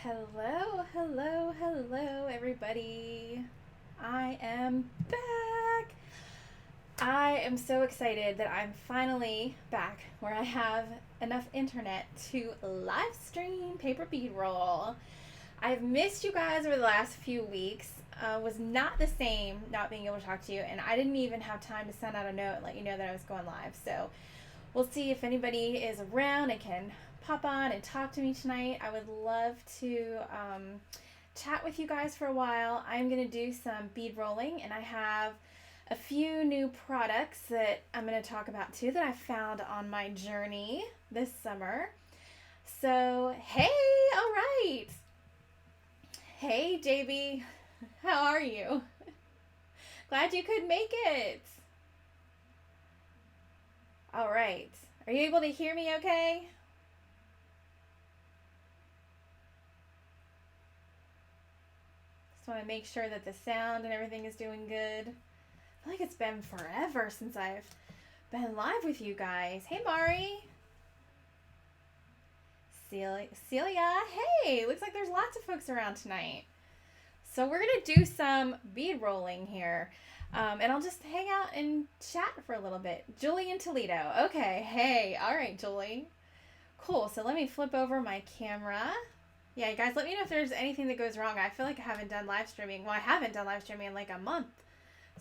Hello, hello, hello, everybody. I am back. I am so excited that I'm finally back where I have enough internet to live stream paper bead roll. I've missed you guys over the last few weeks. Was not the same not being able to talk to you, and I didn't even have time to send out a note and let you know that I was going live. So we'll see if anybody is around and can pop on and talk to me tonight. I would love to chat with you guys for a while. I'm going to do some bead rolling, and I have a few new products that I'm going to talk about too that I found on my journey this summer. So, hey, all right. Hey, JB, how are you? Glad you could make it. All right. Are you able to hear me okay? Just want to make sure that the sound and everything is doing good. I feel like it's been forever since I've been live with you guys. Hey, Mari. Celia, hey, looks like there's lots of folks around tonight. So we're going to do some bead rolling here. And I'll just hang out and chat for a little bit. Julie in Toledo. Okay, hey, all right, Julie. Cool, so let me flip over my camera. Yeah, you guys, let me know if there's anything that goes wrong. I feel like I haven't done live streaming. Well, I haven't done live streaming in like a month.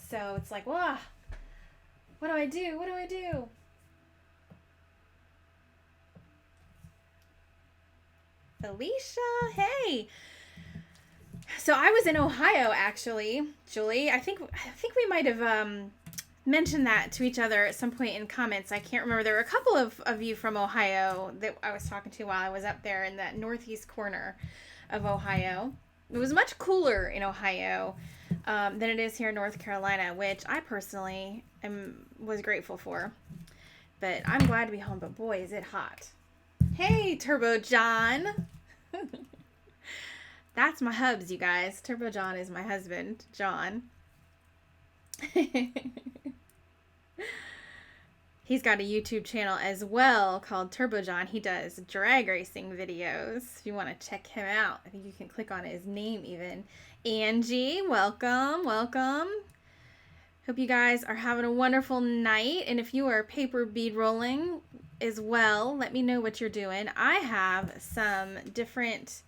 So it's like, wow, what do I do? What do I do? Alicia, hey. So I was in Ohio, actually, Julie. I think we might have mentioned that to each other at some point in comments. I can't remember. There were a couple of you from Ohio that I was talking to while I was up there in that northeast corner of Ohio. It was much cooler in Ohio than it is here in North Carolina, which I personally was grateful for. But I'm glad to be home, but boy, is it hot. Hey, Turbo John. That's my hubs, you guys. Turbo John is my husband, John. He's got a YouTube channel as well called Turbo John. He does drag racing videos. If you want to check him out, I think you can click on his name even. Angie, welcome, welcome. Hope you guys are having a wonderful night. And if you are paper bead rolling as well, let me know what you're doing. I have some different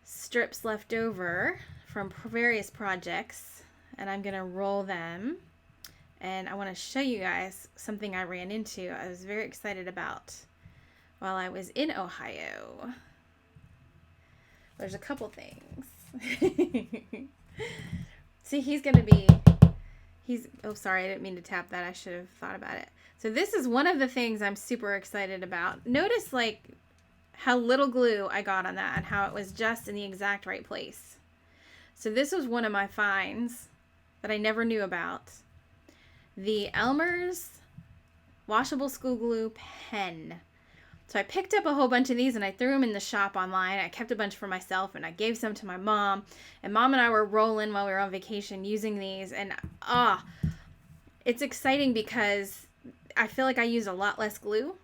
strips left over from various projects, and I'm gonna roll them, and I want to show you guys something I ran into I was very excited about while I was in Ohio. There's a couple things. See, oh sorry, I didn't mean to tap that. I should have thought about it. So this is one of the things I'm super excited about. Notice like how little glue I got on that and how it was just in the exact right place. So this was one of my finds that I never knew about. The Elmer's washable school glue pen. So I picked up a whole bunch of these and I threw them in the shop online. I kept a bunch for myself and I gave some to my mom. And Mom and I were rolling while we were on vacation using these. And it's exciting because I feel like I use a lot less glue.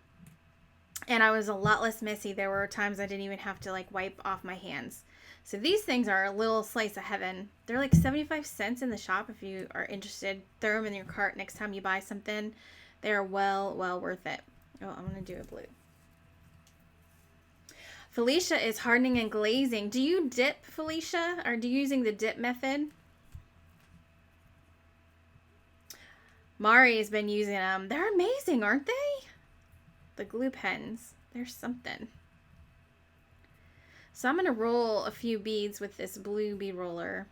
And I was a lot less messy. There were times I didn't even have to like wipe off my hands. So these things are a little slice of heaven. They're like 75 cents in the shop if you are interested. Throw them in your cart next time you buy something. They're well worth it. Oh, I'm going to do a blue. Felicia is hardening and glazing. Do you dip, Felicia? Or do you using the dip method? Mari has been using them. They're amazing, aren't they? The glue pens. There's something. So I'm going to roll a few beads with this blue bead roller,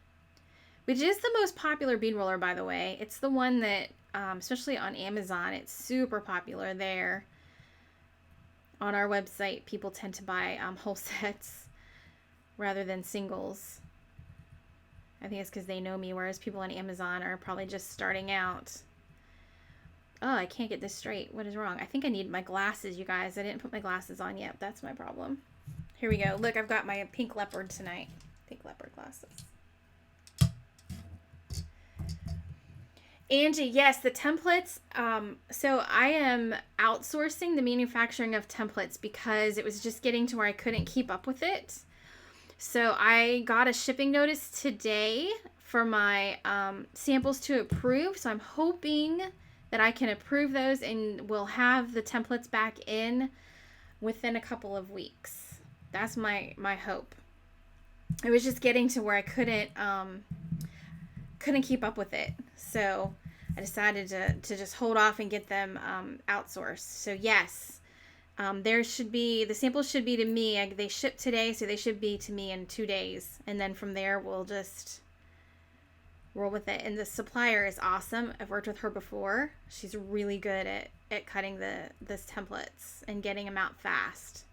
which is the most popular bead roller, by the way. It's the one that, especially on Amazon, it's super popular there. On our website, people tend to buy whole sets rather than singles. I think it's because they know me, whereas people on Amazon are probably just starting out. Oh, I can't get this straight. What is wrong? I think I need my glasses, you guys. I didn't put my glasses on yet. That's my problem. Here we go. Look, I've got my pink leopard tonight. Pink leopard glasses. Angie, yes, the templates. So I am outsourcing the manufacturing of templates because it was just getting to where I couldn't keep up with it. So I got a shipping notice today for my samples to approve. So I'm hoping that I can approve those and we'll have the templates back in within a couple of weeks. That's my hope. It was just getting to where I couldn't keep up with it. So I decided to just hold off and get them outsourced. So yes, the samples should be to me. They shipped today, so they should be to me in 2 days. And then from there, we'll just roll with it. And the supplier is awesome. I've worked with her before. She's really good at cutting this templates and getting them out fast.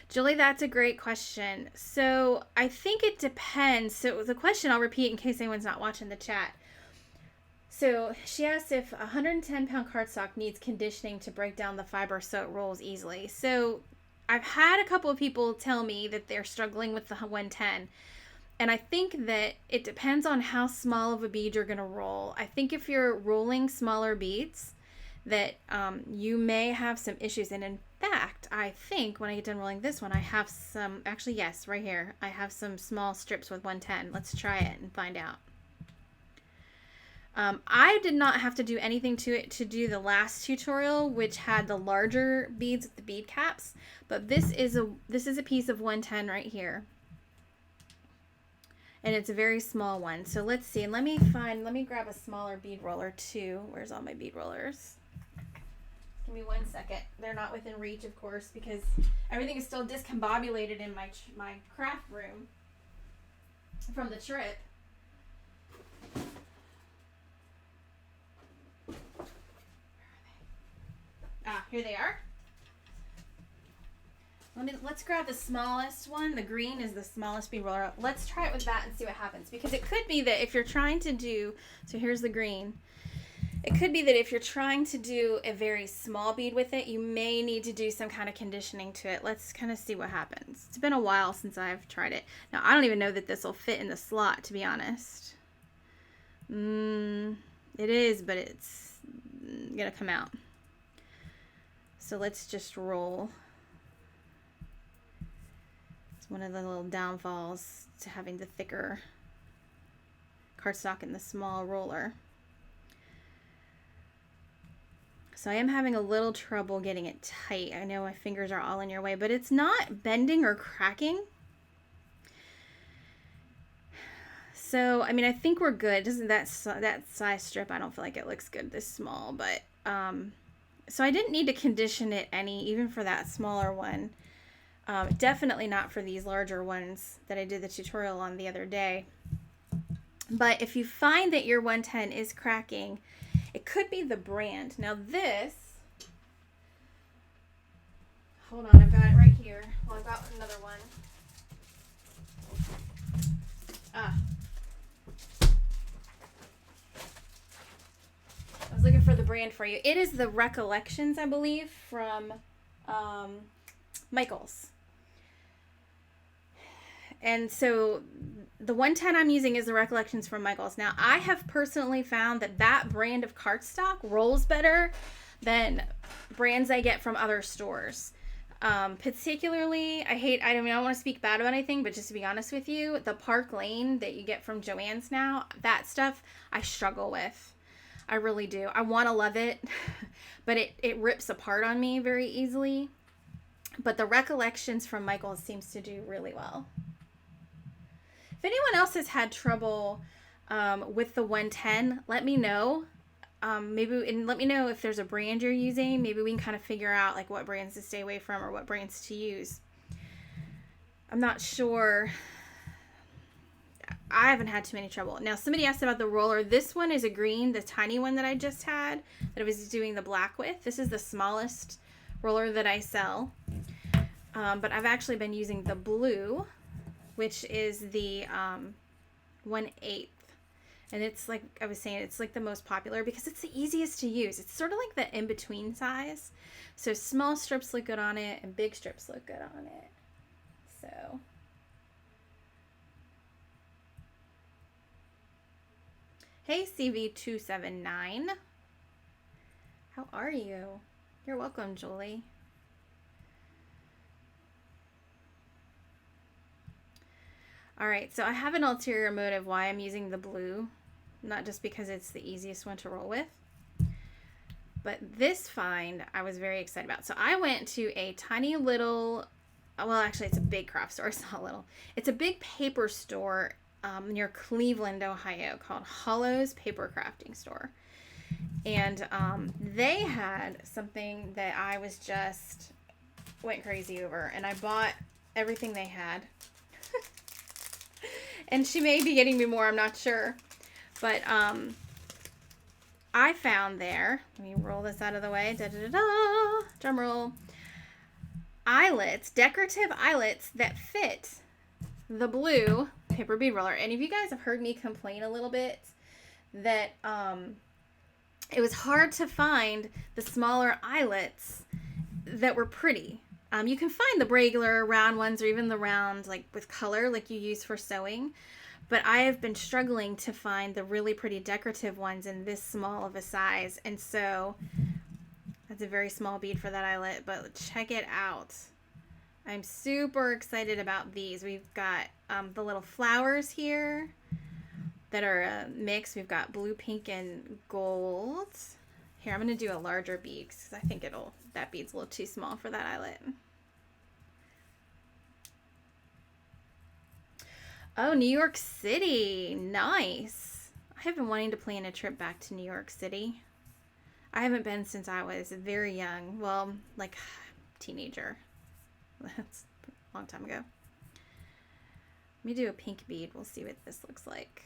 Julie, that's a great question. So I think it depends. So the question I'll repeat in case anyone's not watching the chat. So she asked if a 110-pound cardstock needs conditioning to break down the fiber so it rolls easily. So I've had a couple of people tell me that they're struggling with the 110. And I think that it depends on how small of a bead you're going to roll. I think if you're rolling smaller beads, that you may have some issues. And in fact, I think when I get done rolling this one, I have some, actually, yes, right here. I have some small strips with 110. Let's try it and find out. I did not have to do anything to it to do the last tutorial, which had the larger beads with the bead caps. But this is a piece of 110 right here. And it's a very small one. So let's see. Let me grab a smaller bead roller too. Where's all my bead rollers? Give me 1 second. They're not within reach, of course, because everything is still discombobulated in my craft room from the trip. Ah, here they are. Let's grab the smallest one. The green is the smallest bead roller. Let's try it with that and see what happens. Because it could be that if you're trying to do, so here's the green. It could be that if you're trying to do a very small bead with it, you may need to do some kind of conditioning to it. Let's kind of see what happens. It's been a while since I've tried it. Now, I don't even know that this will fit in the slot, to be honest. It is, but it's going to come out. So let's just roll. It's one of the little downfalls to having the thicker cardstock and the small roller. So I am having a little trouble getting it tight. I know my fingers are all in your way, but it's not bending or cracking. So, I mean, I think we're good. Doesn't that size strip, I don't feel like it looks good this small, but so I didn't need to condition it any, even for that smaller one. Definitely not for these larger ones that I did the tutorial on the other day. But if you find that your 110 is cracking, it could be the brand. Now this, hold on, I've got it right here. Well, I've got another one. I was looking for the brand for you. It is the Recollections, I believe, from Michaels. And so the 110 I'm using is the Recollections from Michaels. Now, I have personally found that that brand of cardstock rolls better than brands I get from other stores. Particularly, I don't want to speak bad about anything, but just to be honest with you, the Park Lane that you get from Joann's now, that stuff I struggle with. I really do. I want to love it, but it rips apart on me very easily. But the Recollections from Michaels seems to do really well. If anyone else has had trouble with the 110, let me know. And let me know if there's a brand you're using. Maybe we can kind of figure out like what brands to stay away from or what brands to use. I'm not sure. I haven't had too many trouble. Now, somebody asked about the roller. This one is a green, the tiny one that I just had, that I was doing the black with. This is the smallest roller that I sell. But I've actually been using the blue, which is the 1/8. And it's like I was saying, it's like the most popular because it's the easiest to use. It's sort of like the in-between size. So small strips look good on it and big strips look good on it. So hey, CV279. How are you? You're welcome, Julie. All right, so I have an ulterior motive why I'm using the blue, not just because it's the easiest one to roll with, but this find I was very excited about. So I went to a tiny little, well, actually it's a big craft store. It's not little. It's a big paper store near Cleveland, Ohio, called Hollow's Paper Crafting Store. And they had something that I was just went crazy over, and I bought everything they had. And she may be getting me more, I'm not sure. But I found there, let me roll this out of the way, da-da-da-da, drum roll, eyelets, decorative eyelets that fit the blue paper bead roller. And if you guys have heard me complain a little bit that it was hard to find the smaller eyelets that were pretty. You can find the regular round ones or even the round like with color like you use for sewing. But I have been struggling to find the really pretty decorative ones in this small of a size. And so that's a very small bead for that eyelet, but check it out. I'm super excited about these. We've got the little flowers here that are a mix. We've got blue, pink, and gold. Here, I'm going to do a larger bead because I think that bead's a little too small for that eyelet. Oh, New York City. Nice. I have been wanting to plan a trip back to New York City. I haven't been since I was very young. Well, like teenager. That's a long time ago. Let me do a pink bead. We'll see what this looks like.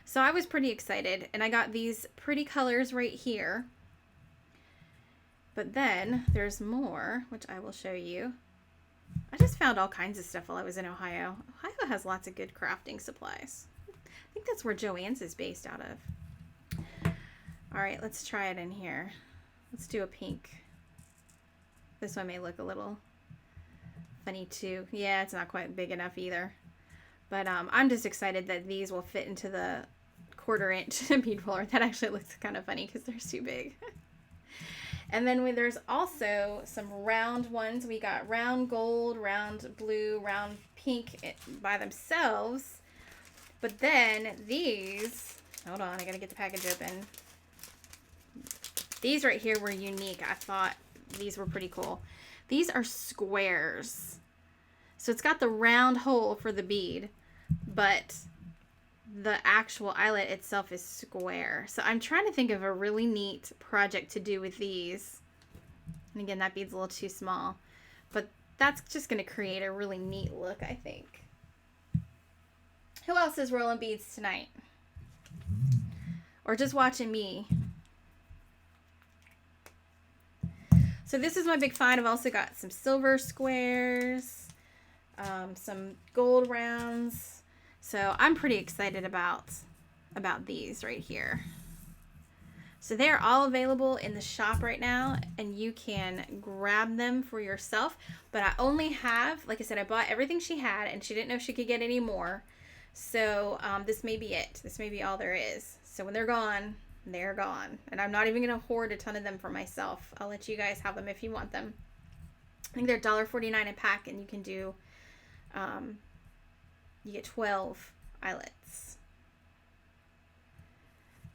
So I was pretty excited, and I got these pretty colors right here. But then there's more, which I will show you. I just found all kinds of stuff while I was in Ohio. Ohio has lots of good crafting supplies. I think that's where Joann's is based out of. All right, let's try it in here. Let's do a pink. This one may look a little funny too. Yeah, it's not quite big enough either. But I'm just excited that these will fit into the 1/4 inch bead roller. That actually looks kind of funny because they're too big. And then there's also some round ones. We got round gold, round blue, round pink by themselves. But then these, hold on, I gotta get the package open. These right here were unique. I thought these were pretty cool. These are squares. So it's got the round hole for the bead, but the actual eyelet itself is square. So I'm trying to think of a really neat project to do with these. And again, that bead's a little too small, but that's just going to create a really neat look, I think. Who else is rolling beads tonight? Or just watching me? So this is my big find. I've also got some silver squares, some gold rounds. So I'm pretty excited about these right here. So they're all available in the shop right now, and you can grab them for yourself. But I only have, like I said, I bought everything she had, and she didn't know she could get any more. So this may be it. This may be all there is. So when they're gone, they're gone. And I'm not even going to hoard a ton of them for myself. I'll let you guys have them if you want them. I think they're $1.49 a pack, and you can do... you get 12 eyelets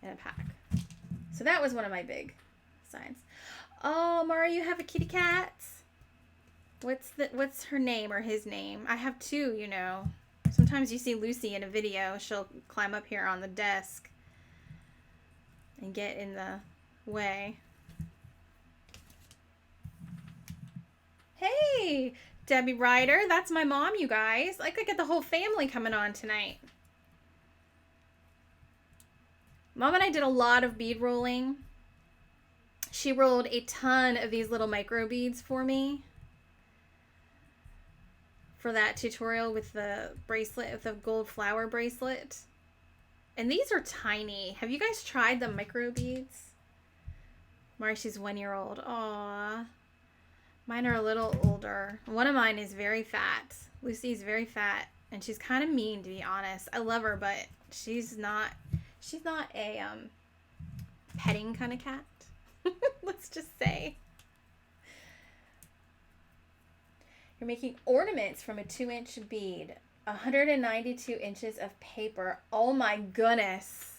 in a pack. So that was one of my big signs. Oh, Mara, you have a kitty cat? What's her name or his name? I have two, you know. Sometimes you see Lucy in a video. She'll climb up here on the desk and get in the way. Hey, Debbie Ryder, that's my mom, you guys. Like, I get the whole family coming on tonight. Mom and I did a lot of bead rolling. She rolled a ton of these little micro beads for me for that tutorial with the bracelet, with the gold flower bracelet. And these are tiny. Have you guys tried the micro beads? Marshy's 1-year-old. Aww. Mine are a little older. One of mine is very fat. Lucy's very fat, and she's kind of mean, to be honest. I love her, but she's not a petting kind of cat. Let's just say. You're making ornaments from a 2-inch bead. 192 inches of paper. Oh my goodness.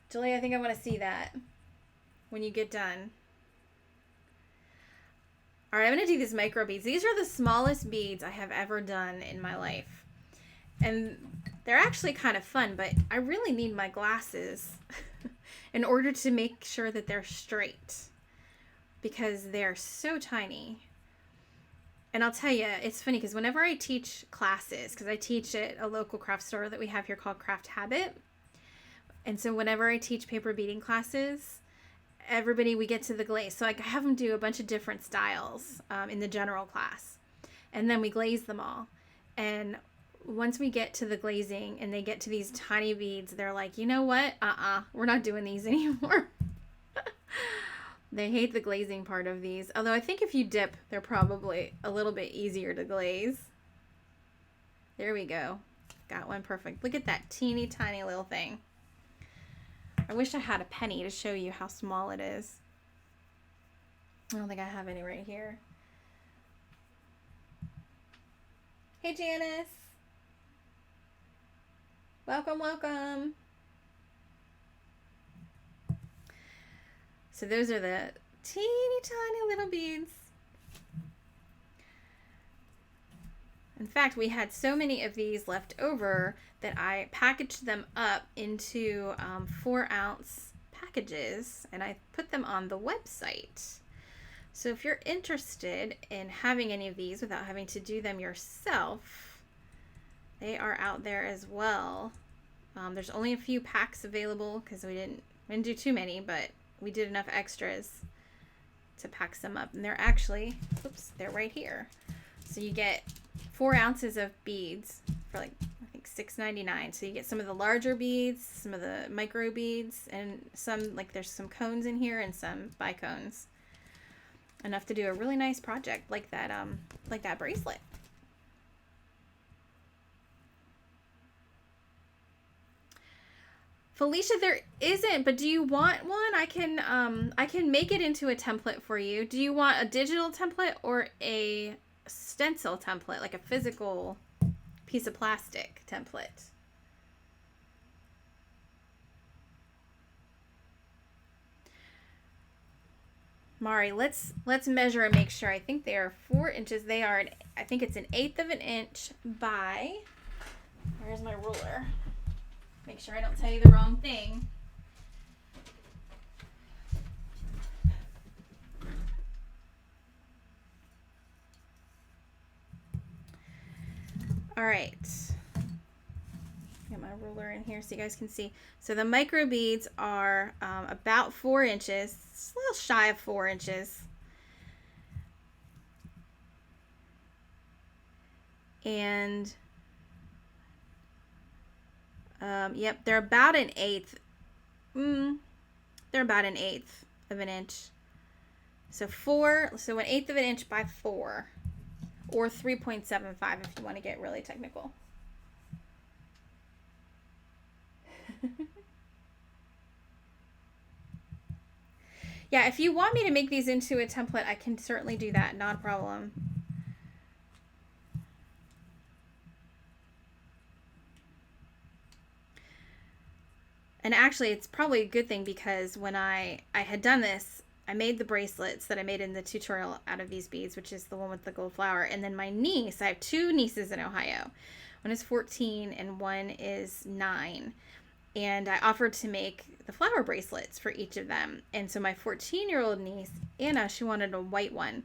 Julie, I think I want to see that when you get done. All right, I'm going to do these micro beads. These are the smallest beads I have ever done in my life. And they're actually kind of fun, but I really need my glasses in order to make sure that they're straight because they're so tiny. And I'll tell you, it's funny because whenever I teach classes, because I teach at a local craft store that we have here called Craft Habit. And so whenever I teach paper beading classes, we get to the glaze. So I have them do a bunch of different styles in the general class. And then we glaze them all. And once we get to the glazing and they get to these tiny beads, they're like, you know what? We're not doing these anymore. They hate the glazing part of these. Although I think if you dip, they're probably a little bit easier to glaze. There we go. Got one perfect. Look at that teeny tiny little thing. I wish I had a penny to show you how small it is. I don't think I have any right here. Hey, Janice. Welcome, welcome. So those are the teeny tiny little beads. In fact, we had so many of these left over that I packaged them up into 4-ounce packages and I put them on the website. So if you're interested in having any of these without having to do them yourself, they are out there as well. There's only a few packs available because we didn't do too many, but we did enough extras to pack some up. And they're actually, oops, they're right here. So you get 4 ounces of beads for like, I think $6.99. So you get some of the larger beads, some of the micro beads, and some, like there's some cones in here and some bicones. Enough to do a really nice project like that bracelet. Felicia, there isn't, but do you want one? I can make it into a template for you. Do you want a digital template or a stencil template, like a physical piece of plastic template? Mari, let's measure and make sure. I think they are 4 inches. They are, I think it's 1/8 of an inch by, where's my ruler? Make sure I don't tell you the wrong thing. All right. Get my ruler in here so you guys can see. So the micro beads are about 4 inches. It's a little shy of 4 inches. And yep, they're about 1/8. They're about 1/8 of an inch. So 1/8 of an inch by 4, or 3.75 if you want to get really technical. Yeah, if you want me to make these into a template, I can certainly do that. Not a problem. And actually, it's probably a good thing because when I had done this, I made the bracelets that I made in the tutorial out of these beads, which is the one with the gold flower. And then my niece, I have 2 nieces in Ohio. One is 14 and one is 9. And I offered to make the flower bracelets for each of them. And so my 14-year-old niece, Anna, she wanted a white one.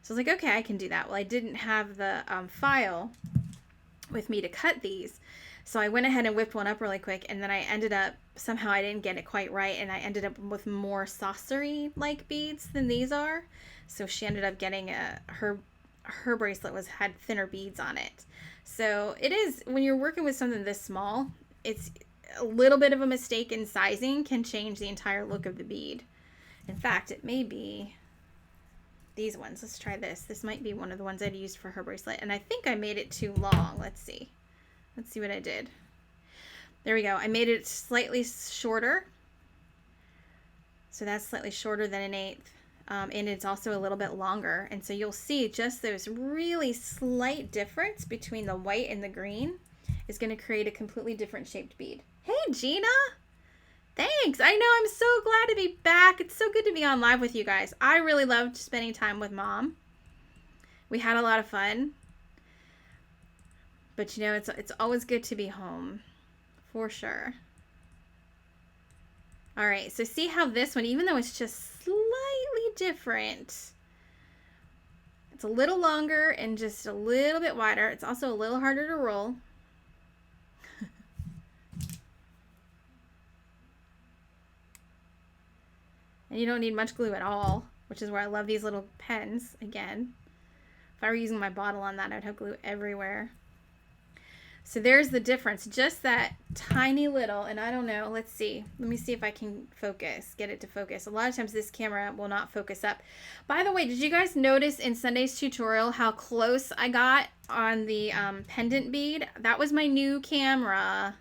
So I was like, okay, I can do that. Well, I didn't have the file with me to cut these. So I went ahead and whipped one up really quick, and then I ended up, somehow I didn't get it quite right, and I ended up with more saucery-like beads than these are. So she ended up getting her bracelet had thinner beads on it. So it is, when you're working with something this small, it's a little bit of a mistake in sizing can change the entire look of the bead. In fact, it may be these ones. Let's try this. This might be one of the ones I'd used for her bracelet, and I think I made it too long. Let's see. Let's see what I did. There we go. I made it slightly shorter. So that's slightly shorter than 1/8. And it's also a little bit longer. And so you'll see just those really slight difference between the white and the green is going to create a completely different shaped bead. Hey, Gina. Thanks. I know. I'm so glad to be back. It's so good to be on live with you guys. I really loved spending time with Mom. We had a lot of fun. But, you know, it's always good to be home. For sure. All right. So see how this one, even though it's just slightly different, it's a little longer and just a little bit wider. It's also a little harder to roll. And you don't need much glue at all, which is where I love these little pens again. If I were using my bottle on that, I'd have glue everywhere. So there's the difference, just that tiny little, and I don't know, let's see. Let me see if I can focus, get it to focus. A lot of times this camera will not focus up. By the way, did you guys notice in Sunday's tutorial how close I got on the pendant bead? That was my new camera.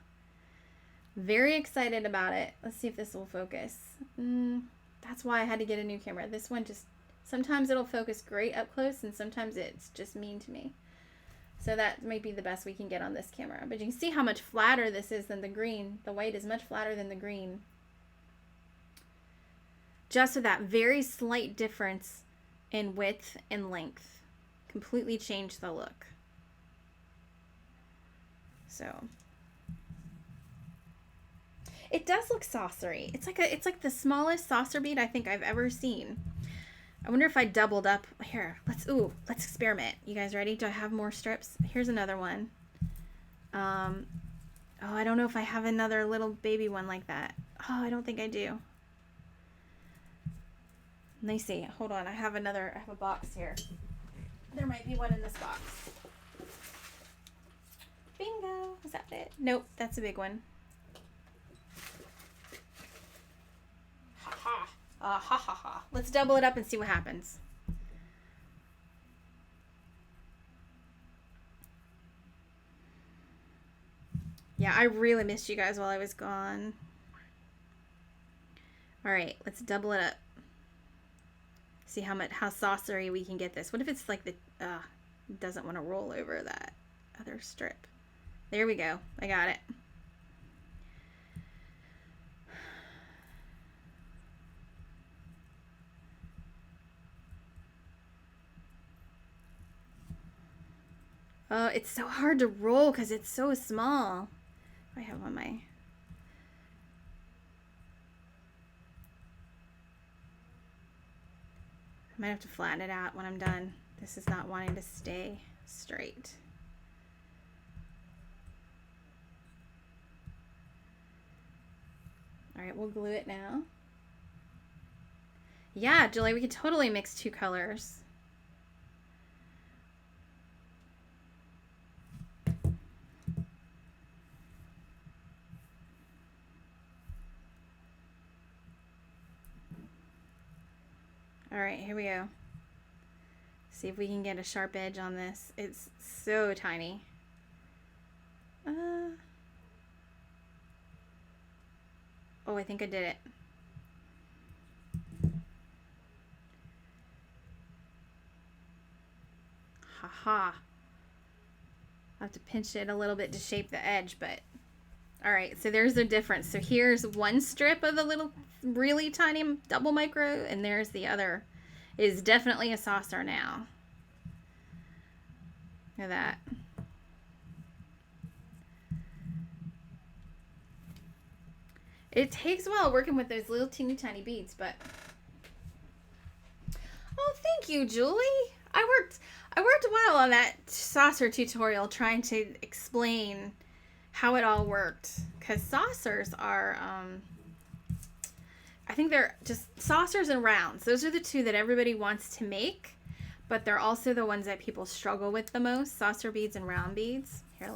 Very excited about it. Let's see if this will focus. That's why I had to get a new camera. This one just, sometimes it'll focus great up close and sometimes it's just mean to me. So that might be the best we can get on this camera. But you can see how much flatter this is than the green. The white is much flatter than the green. Just with that very slight difference in width and length. Completely changed the look. So it does look saucery. It's like the smallest saucer bead I think I've ever seen. I wonder if I doubled up. Here, let's experiment. You guys ready? Do I have more strips? Here's another one. Oh, I don't know if I have another little baby one like that. Oh, I don't think I do. Let me see. Hold on. I have a box here. There might be one in this box. Bingo. Is that it? Nope, that's a big one. Ha ha. Let's double it up and see what happens. Yeah, I really missed you guys while I was gone. All right, let's double it up. See how saucery we can get this. What if it's like it doesn't want to roll over that other strip? There we go. I got it. Oh, it's so hard to roll because it's so small. I have on my... I might have to flatten it out when I'm done. This is not wanting to stay straight. All right, we'll glue it now. Yeah, Julie, we could totally mix two colors. All right, here we go. See if we can get a sharp edge on this. It's so tiny. Oh, I think I did it. Haha. I'll have to pinch it a little bit to shape the edge, but all right, so there's the difference. So here's one strip of the little really tiny double micro, and there's the other. It is definitely a saucer now. Look at that. It takes a while working with those little teeny tiny beads, but... Oh, thank you, Julie. I worked a while on that saucer tutorial trying to explain how it all worked, because saucers are I think they're just saucers and rounds. Those are the two that everybody wants to make, but they're also the ones that people struggle with the most, saucer beads and round beads. Here,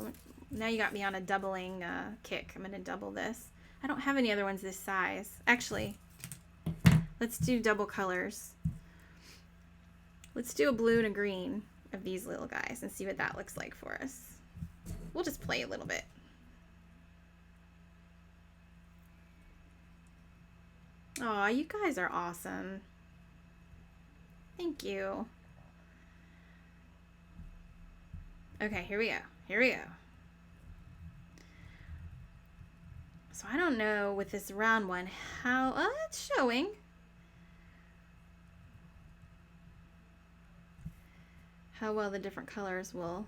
now you got me on a doubling kick. I'm going to double this. I don't have any other ones this size. Actually, let's do double colors. Let's do a blue and a green of these little guys and see what that looks like for us. We'll just play a little bit. Oh, you guys are awesome. Thank you. Okay, here we go. Here we go. So I don't know with this round one how, it's showing. How well the different colors will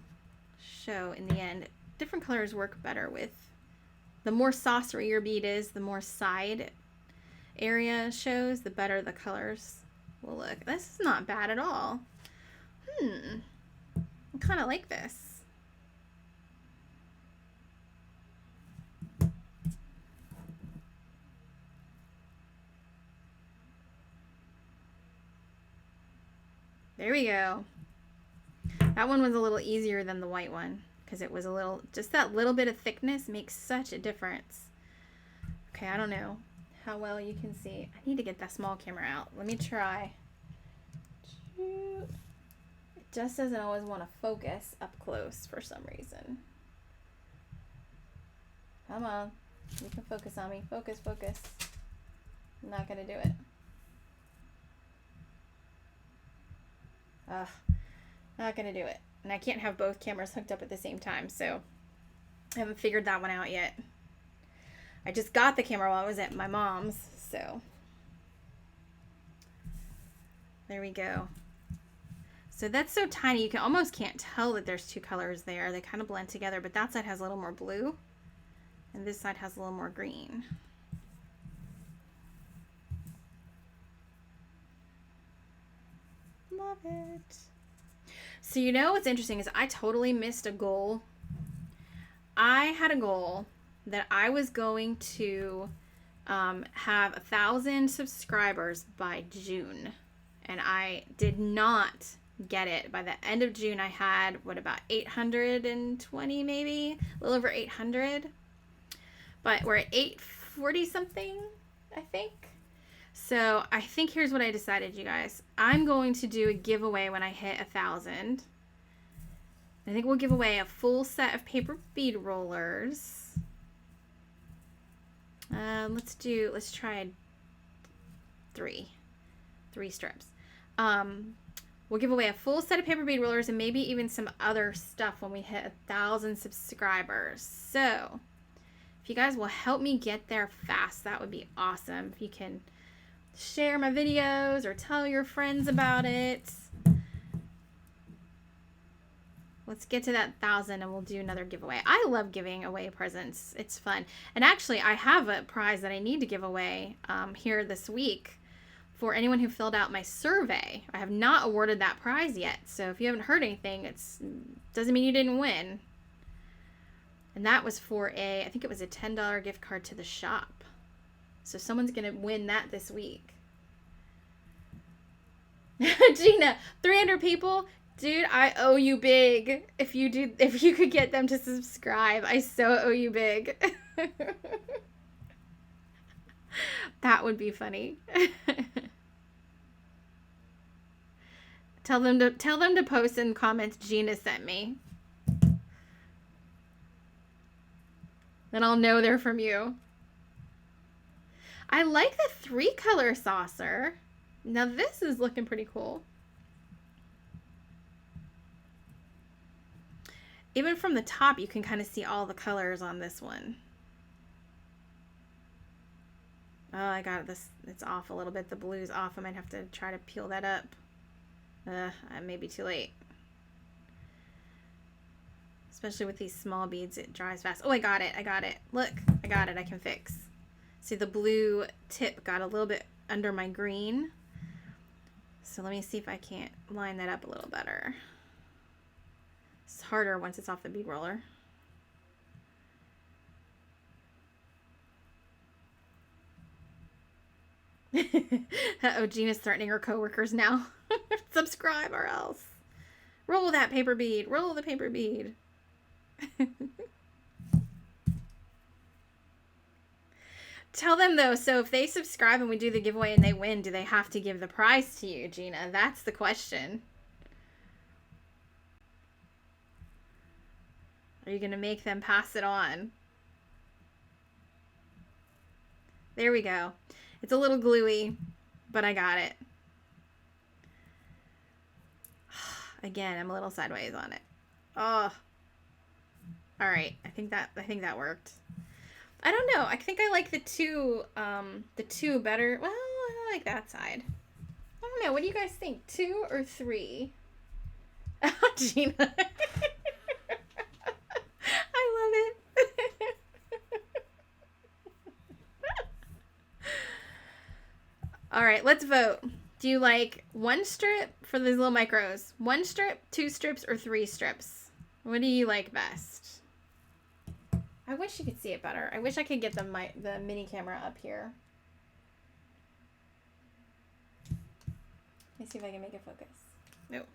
show in the end. Different colors work better with, the more saucery your bead is, the more side area shows, the better the colors will look. This is not bad at all. I kind of like this. There we go. That one was a little easier than the white one because it was a little, just that little bit of thickness makes such a difference. Okay, I don't know how well you can see. I need to get that small camera out. Let me try. It just doesn't always want to focus up close for some reason. Come on. You can focus on me. Focus, focus. I'm not going to do it. Ugh. Not going to do it. And I can't have both cameras hooked up at the same time, so I haven't figured that one out yet. I just got the camera while I was at my mom's, so there we go. So that's so tiny, you can almost can't tell that there's two colors there. They kind of blend together, but that side has a little more blue, and this side has a little more green. Love it. So you know what's interesting is I totally missed a goal. I had a goal that I was going to have 1,000 subscribers by June, and I did not get it. By the end of June I had, what, about 820 maybe? A little over 800. But we're at 840 something, I think. So I think here's what I decided, you guys. I'm going to do a giveaway when I hit 1,000. I think we'll give away a full set of paper bead rollers. Let's try three strips. We'll give away a full set of paper bead rollers and maybe even some other stuff when we hit 1,000 subscribers. So if you guys will help me get there fast, that would be awesome. If you can share my videos or tell your friends about it. Let's get to that 1,000 and we'll do another giveaway. I love giving away presents. It's fun. And actually, I have a prize that I need to give away here this week for anyone who filled out my survey. I have not awarded that prize yet. So if you haven't heard anything, it doesn't mean you didn't win. And that was for I think it was a $10 gift card to the shop. So someone's going to win that this week. Gina, 300 people? Dude, I owe you big. If you could get them to subscribe, I so owe you big. That would be funny. Tell them to post in comments Gina sent me. Then I'll know they're from you. I like the 3-color saucer. Now this is looking pretty cool. Even from the top, you can kind of see all the colors on this one. Oh, I got this. It's off a little bit. The blue's off. I might have to try to peel that up. I may be too late. Especially with these small beads, it dries fast. Oh, I got it. I got it. Look, I got it. I can fix. See, the blue tip got a little bit under my green. So let me see if I can't line that up a little better. It's harder once it's off the bead roller. Uh-oh, Gina's threatening her coworkers now. Subscribe or else. Roll that paper bead. Roll the paper bead. Tell them though, so if they subscribe and we do the giveaway and they win, do they have to give the prize to you, Gina? That's the question. Are you going to make them pass it on? There we go. It's a little gluey, but I got it. Again, I'm a little sideways on it. Oh. All right. I think that worked. I don't know. I think I like the two better. Well, I like that side. I don't know. What do you guys think? 2 or 3? Gina. I love it. All right, let's vote. Do you like 1 strip for these little micros? 1 strip, 2 strips, or 3 strips? What do you like best? I wish you could see it better. I wish I could get the mini camera up here. Let me see if I can make it focus. Nope.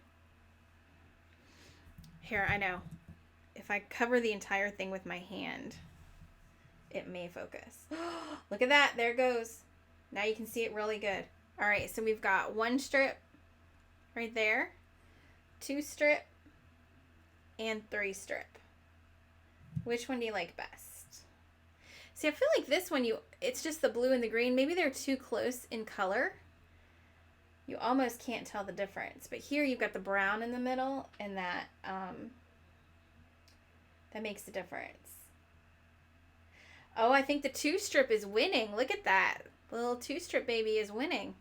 Here, I know. If I cover the entire thing with my hand, it may focus. Look at that. There it goes. Now you can see it really good. All right, so we've got 1 strip right there, 2 strip, and 3 strip. Which one do you like best? See, I feel like this one, it's just the blue and the green. Maybe they're too close in color. You almost can't tell the difference. But here you've got the brown in the middle, and that makes the difference. Oh, I think the 2 strip is winning. Look at that. The little 2 strip baby is winning.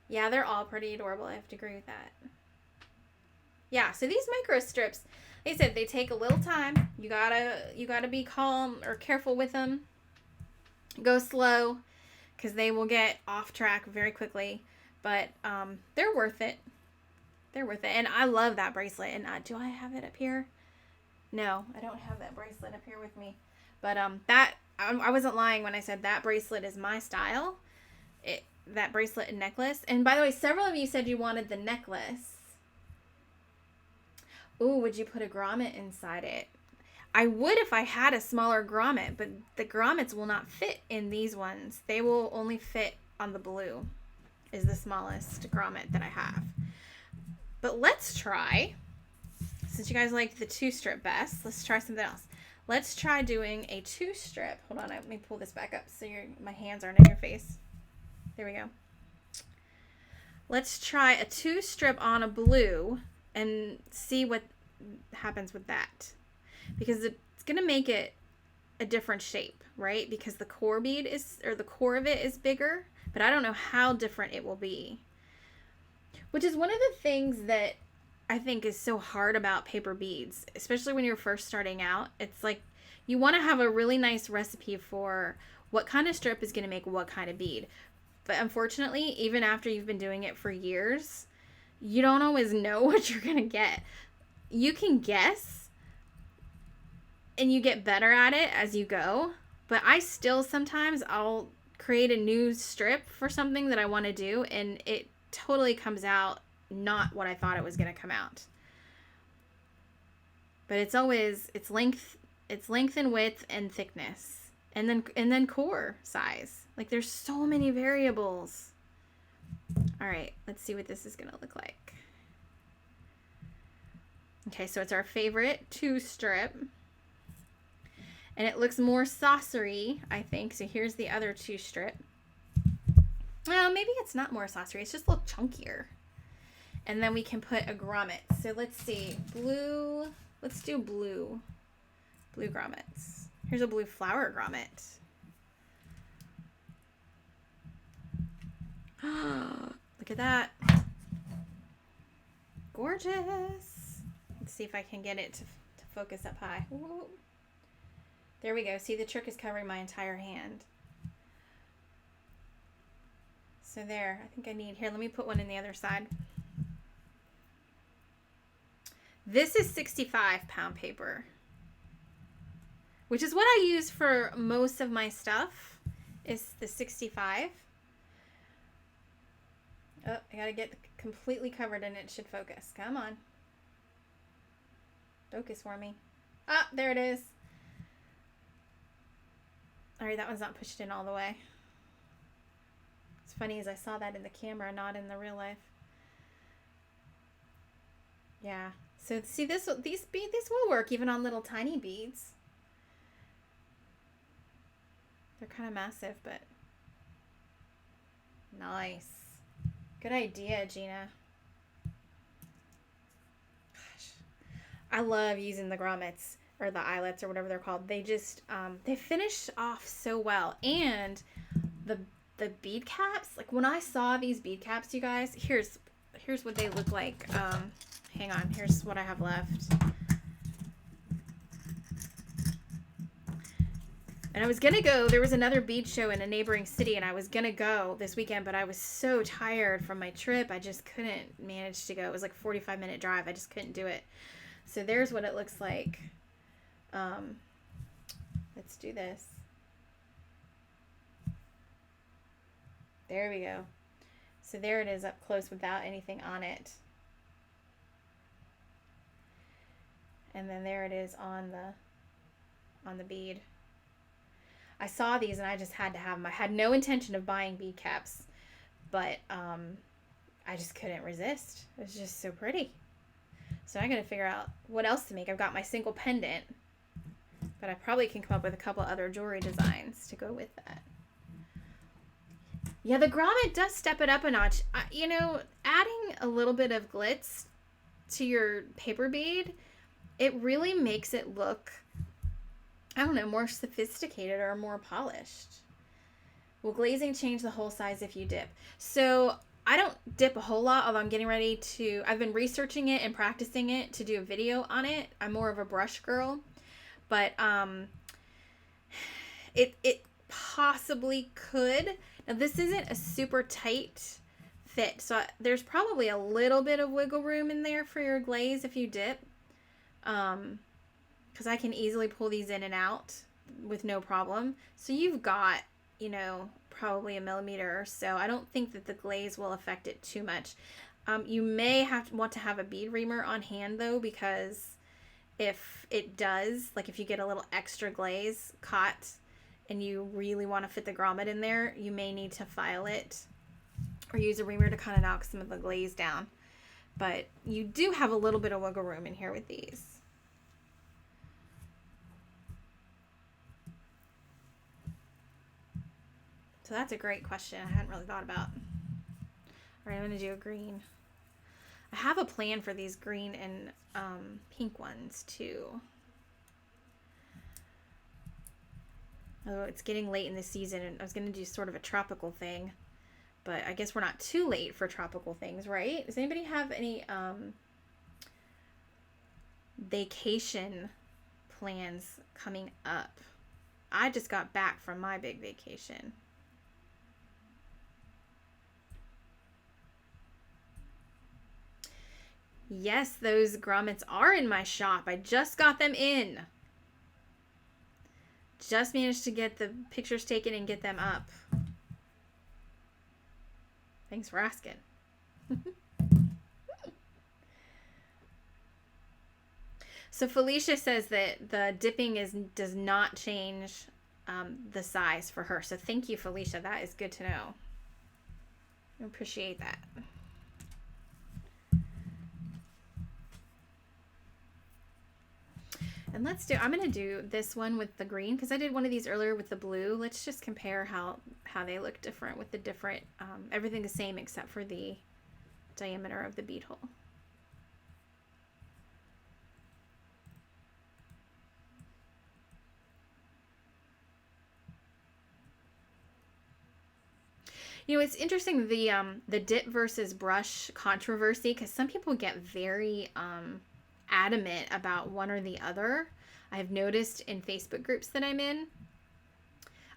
Yeah, they're all pretty adorable. I have to agree with that. Yeah, so these micro strips, like I said, they take a little time. You gotta be calm or careful with them. Go slow, because they will get off track very quickly. But they're worth it. They're worth it. And I love that bracelet. And do I have it up here? No, I don't have that bracelet up here with me. But I wasn't lying when I said that bracelet is my style. That bracelet and necklace. And by the way, several of you said you wanted the necklace. Ooh, would you put a grommet inside it? I would if I had a smaller grommet, but the grommets will not fit in these ones. They will only fit on the blue, is the smallest grommet that I have. But let's try, since you guys liked the 2 strip best, let's try something else. Let's try doing a 2 strip. Hold on, let me pull this back up so my hands aren't in your face. There we go. Let's try a 2 strip on a blue and see what happens with that, because it's going to make it a different shape, right? Because the core bead the core of it is bigger, but I don't know how different it will be, which is one of the things that I think is so hard about paper beads, especially when you're first starting out. It's like you want to have a really nice recipe for what kind of strip is going to make what kind of bead. But unfortunately, even after you've been doing it for years, you don't always know what you're going to get. You can guess, and you get better at it as you go. But I still sometimes I'll create a new strip for something that I want to do, and it totally comes out not what I thought it was going to come out. But it's always it's length and width and thickness, and then core size. Like, there's so many variables. All right, let's see what this is going to look like. Okay, so it's our favorite 2 strip. And it looks more saucery, I think. So here's the other 2 strip. Well, maybe it's not more saucery. It's just a little chunkier. And then we can put a grommet. So let's see. Blue. Let's do blue. Blue grommets. Here's a blue flower grommet. Look at that. Gorgeous. Let's see if I can get it to focus up high. Whoa. There we go. See, the trick is covering my entire hand. So there. I think I need... Here, let me put one in the other side. This is 65-pound paper, which is what I use for most of my stuff, is the 65. Oh, I gotta get completely covered and it should focus. Come on. Focus for me. Ah, there it is. Alright, that one's not pushed in all the way. It's funny as I saw that in the camera, not in the real life. Yeah. So see, this will work even on little tiny beads. They're kind of massive, but nice. Good idea, Gina. Gosh. I love using the grommets or the eyelets or whatever they're called. They just, they finish off so well. And the bead caps, like when I saw these bead caps, you guys, here's what they look like. Hang on, here's what I have left. And I was gonna go, there was another bead show in a neighboring city, and I was gonna go this weekend, but I was so tired from my trip, I just couldn't manage to go. It was like a 45-minute drive, I just couldn't do it. So there's what it looks like. Let's do this. There we go. So there it is up close without anything on it. And then there it is on the bead. I saw these and I just had to have them. I had no intention of buying bead caps, but I just couldn't resist. It was just so pretty. So I'm going to figure out what else to make. I've got my single pendant, but I probably can come up with a couple other jewelry designs to go with that. Yeah, the grommet does step it up a notch. You know, adding a little bit of glitz to your paper bead, it really makes it look, I don't know, more sophisticated or more polished. Will glazing change the hole size if you dip? So I don't dip a whole lot, although I'm getting ready to, I've been researching it and practicing it to do a video on it. I'm more of a brush girl, but it possibly could. Now this isn't a super tight fit, so there's probably a little bit of wiggle room in there for your glaze if you dip. Because I can easily pull these in and out with no problem. So you've got, you know, probably 1 millimeter or so. I don't think that the glaze will affect it too much. You may want to have a bead reamer on hand though, because if it does, like if you get a little extra glaze caught and you really want to fit the grommet in there, you may need to file it or use a reamer to kind of knock some of the glaze down. But you do have a little bit of wiggle room in here with these. So that's a great question I hadn't really thought about. All right, I'm going to do a green. I have a plan for these green and pink ones too. Although it's getting late in the season and I was going to do sort of a tropical thing. But I guess we're not too late for tropical things, right? Does anybody have any vacation plans coming up? I just got back from my big vacation. Yes, those grommets are in my shop. I just got them in. Just managed to get the pictures taken and get them up. Thanks for asking. So Felicia says that the dipping does not change the size for her. So thank you, Felicia. That is good to know. I appreciate that. And I'm going to do this one with the green because I did one of these earlier with the blue. Let's just compare how they look different with the different, everything the same except for the diameter of the bead hole. You know, it's interesting, the dip versus brush controversy, because some people get very adamant about one or the other. I've noticed in Facebook groups that I'm in.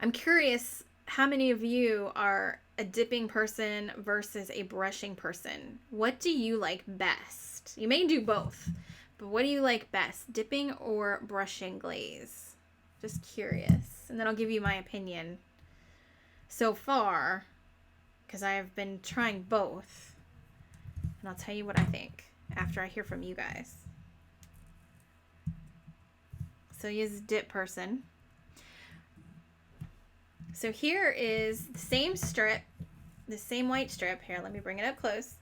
I'm curious how many of you are a dipping person versus a brushing person. What do you like best? You may do both, but what do you like best, dipping or brushing glaze? Just curious. And then I'll give you my opinion so far, because I have been trying both, and I'll tell you what I think after I hear from you guys. So he's a dip person. So here is the same strip, the same white strip. Here, let me bring it up close.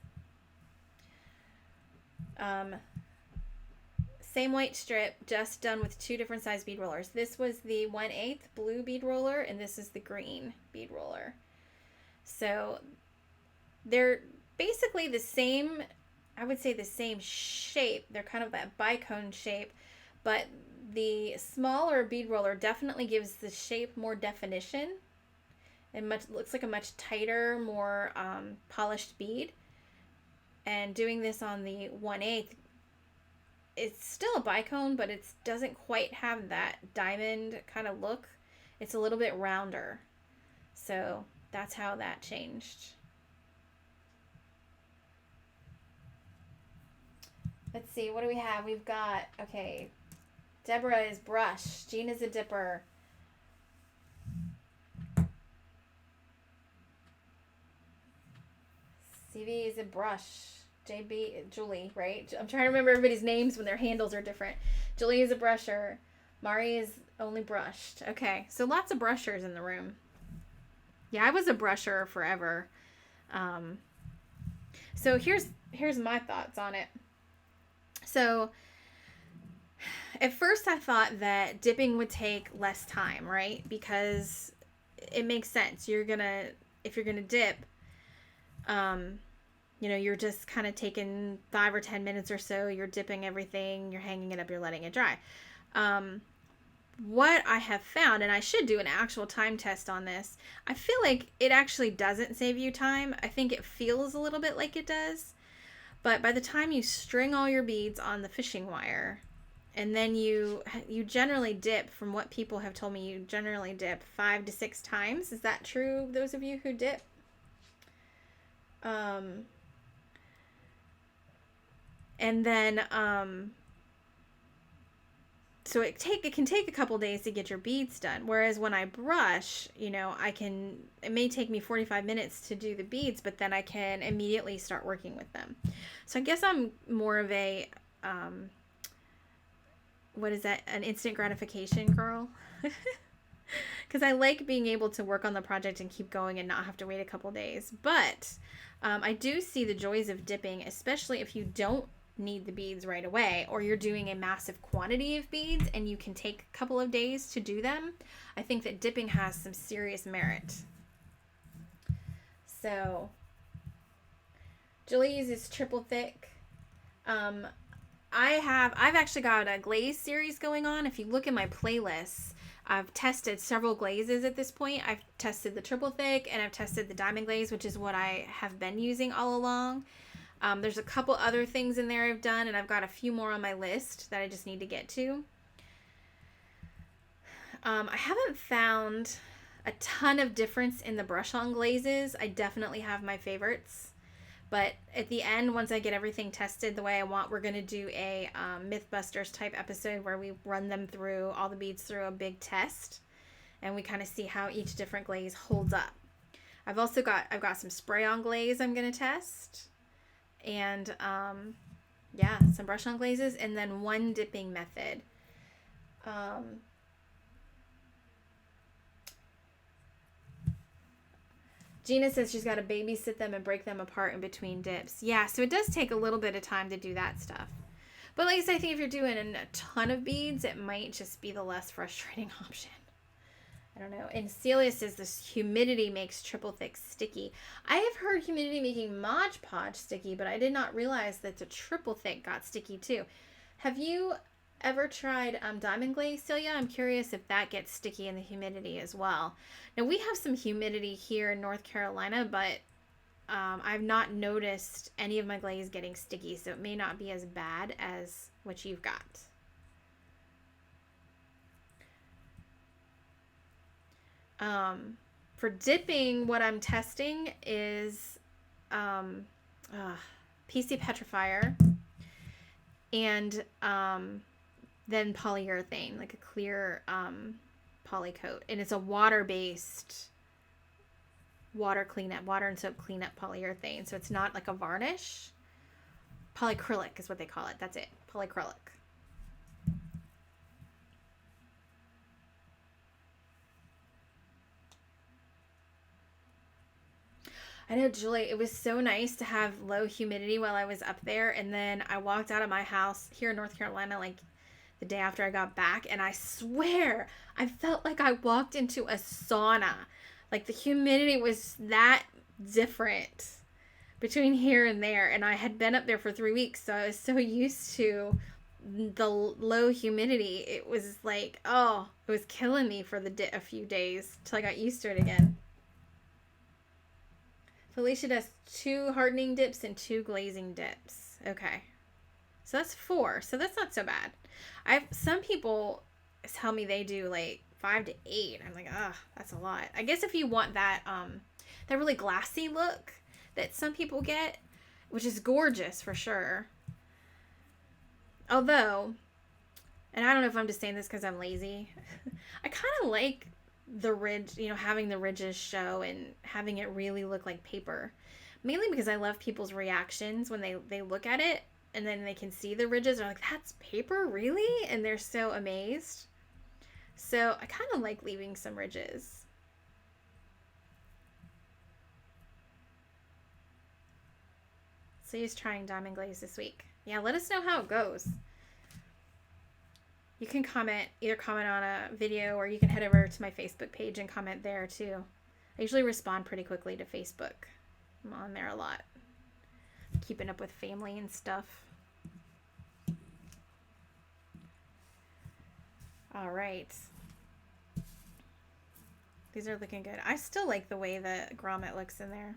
same white strip, just done with 2 different size bead rollers. This was the 1/8 blue bead roller, and this is the green bead roller. So they're basically the same, I would say the same shape. They're kind of that bicone shape, but the smaller bead roller definitely gives the shape more definition and looks like a much tighter, more polished bead. And doing this on the 1/8, it's still a bicone, but it doesn't quite have that diamond kind of look. It's a little bit rounder. So that's how that changed. Let's see, what do we have? We've got, okay, Deborah is brush. Gina's a dipper. CV is a brush. JB, Julie, right? I'm trying to remember everybody's names when their handles are different. Julie is a brusher. Mari is only brushed. Okay, so lots of brushers in the room. Yeah, I was a brusher forever. So here's my thoughts on it. So at first I thought that dipping would take less time, right? Because it makes sense. If you're gonna dip, you know, you're just kind of taking 5 or 10 minutes or so. You're dipping everything. You're hanging it up. You're letting it dry. What I have found, and I should do an actual time test on this, I feel like it actually doesn't save you time. I think it feels a little bit like it does. But by the time you string all your beads on the fishing wire, and then you generally dip, from what people have told me, you generally dip 5 to 6 times. Is that true, those of you who dip? And then, so it can take a couple days to get your beads done. Whereas when I brush, you know, it may take me 45 minutes to do the beads, but then I can immediately start working with them. So I guess I'm more of a, what is that? An instant gratification girl. Because I like being able to work on the project and keep going and not have to wait a couple days. But I do see the joys of dipping, especially if you don't need the beads right away, or you're doing a massive quantity of beads and you can take a couple of days to do them. I think that dipping has some serious merit. So Julie uses triple thick. I've actually got a glaze series going on. If you look at my playlists, I've tested several glazes at this point. I've tested the triple thick and I've tested the diamond glaze, which is what I have been using all along. There's a couple other things in there I've done, and I've got a few more on my list that I just need to get to. I haven't found a ton of difference in the brush-on glazes. I definitely have my favorites. But at the end, once I get everything tested the way I want, we're going to do a Mythbusters type episode where we run them through, all the beads through a big test. And we kind of see how each different glaze holds up. I've got some spray-on glaze I'm going to test. And, yeah, some brush-on glazes. And then one dipping method. Gina says she's got to babysit them and break them apart in between dips. Yeah, so it does take a little bit of time to do that stuff. But like I said, I think if you're doing a ton of beads, it might just be the less frustrating option. I don't know. And Celia says this humidity makes triple thick sticky. I have heard humidity making Mod Podge sticky, but I did not realize that the triple thick got sticky too. Have you ever tried diamond glaze, Celia? I'm curious if that gets sticky in the humidity as well. Now, we have some humidity here in North Carolina, but I've not noticed any of my glaze getting sticky, so it may not be as bad as what you've got. For dipping, what I'm testing is PC Petrifier and then polyurethane, like a clear poly coat. And it's a water-based water and soap cleanup polyurethane. So it's not like a varnish. Polyacrylic is what they call it. That's it. Polyacrylic. I know, Julie, it was so nice to have low humidity while I was up there. And then I walked out of my house here in North Carolina, like the day after I got back. And I swear, I felt like I walked into a sauna. Like the humidity was that different between here and there. And I had been up there for 3 weeks. So I was so used to the low humidity. It was like, oh, it was killing me for a few days till I got used to it again. Felicia does 2 hardening dips and 2 glazing dips. Okay. So that's 4. So that's not so bad. Some people tell me they do like 5 to 8. I'm like, ugh, that's a lot. I guess if you want that that really glassy look that some people get, which is gorgeous for sure. Although, and I don't know if I'm just saying this because I'm lazy, I kind of like the ridge, you know, having the ridges show and having it really look like paper. Mainly because I love people's reactions when they look at it and then they can see the ridges. They're like, that's paper? Really? And they're so amazed. So I kind of like leaving some ridges. So he's trying Diamond Glaze this week. Yeah, let us know how it goes. You can either comment on a video or you can head over to my Facebook page and comment there too. I usually respond pretty quickly to Facebook. I'm on there a lot. Keeping up with family and stuff. All right. These are looking good. I still like the way the grommet looks in there.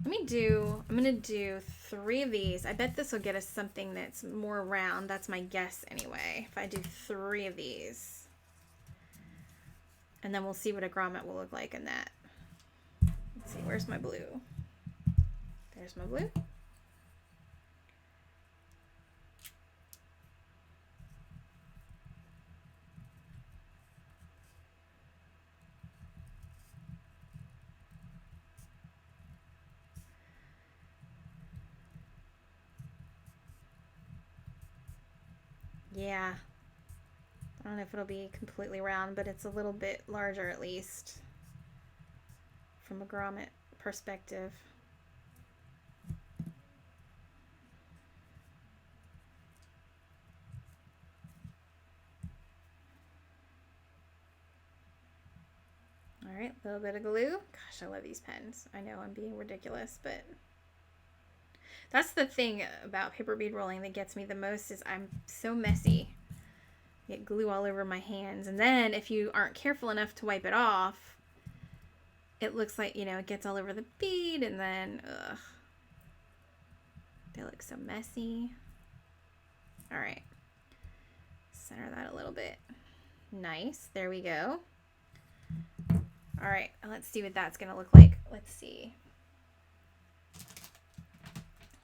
I'm going to do 3 of these. I bet this will get us something that's more round. That's my guess anyway. If I do 3 of these. And then we'll see what a grommet will look like in that. Let's see, where's my blue? There's my blue. Yeah, I don't know if it'll be completely round, but it's a little bit larger at least from a grommet perspective. All right, a little bit of glue. Gosh, I love these pens. I know I'm being ridiculous, but that's the thing about paper bead rolling that gets me the most is I'm so messy. I get glue all over my hands. And then if you aren't careful enough to wipe it off, it looks like, you know, it gets all over the bead and then, ugh. They look so messy. All right. Center that a little bit. Nice. There we go. All right. Let's see what that's going to look like. Let's see.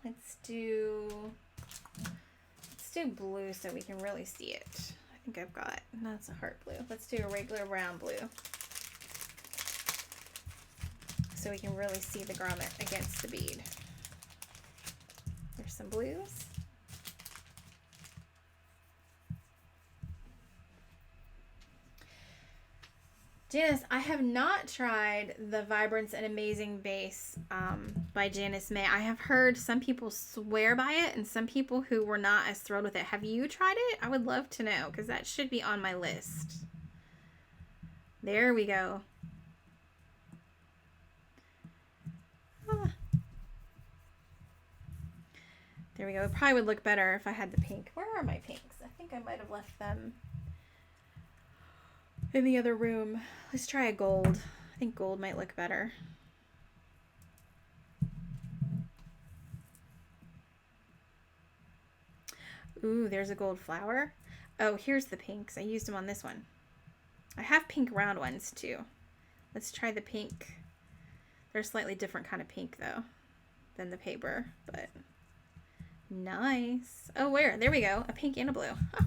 Let's do blue so we can really see it. I think I've got, that's a heart blue. Let's do a regular round blue so we can really see the grommet against the bead. There's some blues. Janice, I have not tried the Vibrance and Amazing Base by Janice May. I have heard some people swear by it and some people who were not as thrilled with it. Have you tried it? I would love to know because that should be on my list. There we go. Ah. There we go. It probably would look better if I had the pink. Where are my pinks? I think I might have left them in the other room. Let's try a gold. I think gold might look better. Ooh, there's a gold flower. Oh, here's the pinks. I used them on this one. I have pink round ones too. Let's try the pink. They're a slightly different kind of pink though than the paper, but nice. Oh, where? There we go. A pink and a blue. Huh.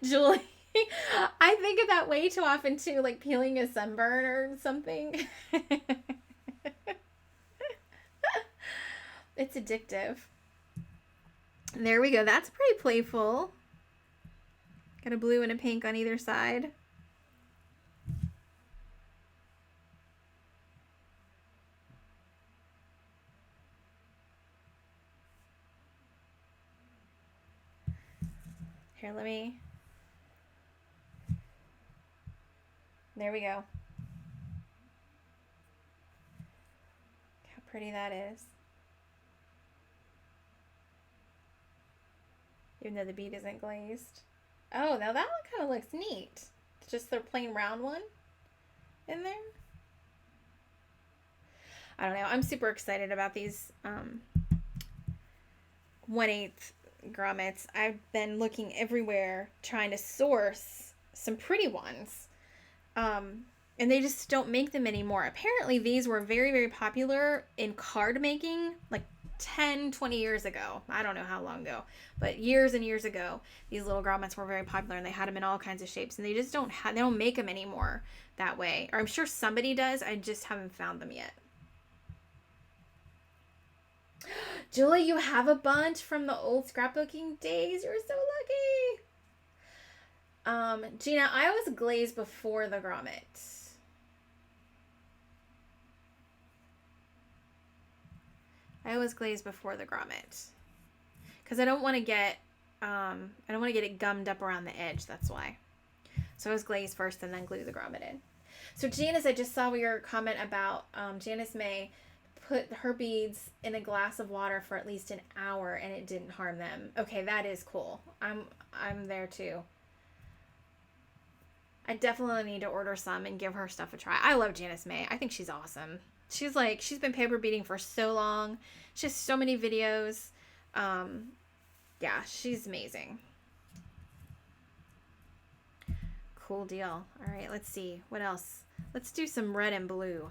Julie, I think of that way too often too, like peeling a sunburn or something. It's addictive. There we go. That's pretty playful. Got a blue and a pink on either side. Here, let me... There we go. How pretty that is. Even though the bead isn't glazed. Oh, now that one kind of looks neat. It's just the plain round one in there. I don't know. I'm super excited about these 1/8 grommets. I've been looking everywhere trying to source some pretty ones. And they just don't make them anymore. Apparently these were very, very popular in card making like 10, 20 years ago. I don't know how long ago, but years and years ago, these little grommets were very popular and they had them in all kinds of shapes, and they just don't make them anymore that way. Or I'm sure somebody does. I just haven't found them yet. Julie, you have a bunch from the old scrapbooking days. You're so lucky. Gina, I was glazed before the grommet. I always glaze before the grommet because I don't want to get it gummed up around the edge. That's why. So I was glaze first and then glue the grommet in. So Janice, I just saw your comment about Janice May put her beads in a glass of water for at least an hour and it didn't harm them. Okay, that is cool. I'm there too. I definitely need to order some and give her stuff a try. I love Janice May. I think she's awesome. She's been paper beading for so long. She has so many videos. Yeah, she's amazing. Cool deal. All right, let's see. What else? Let's do some red and blue.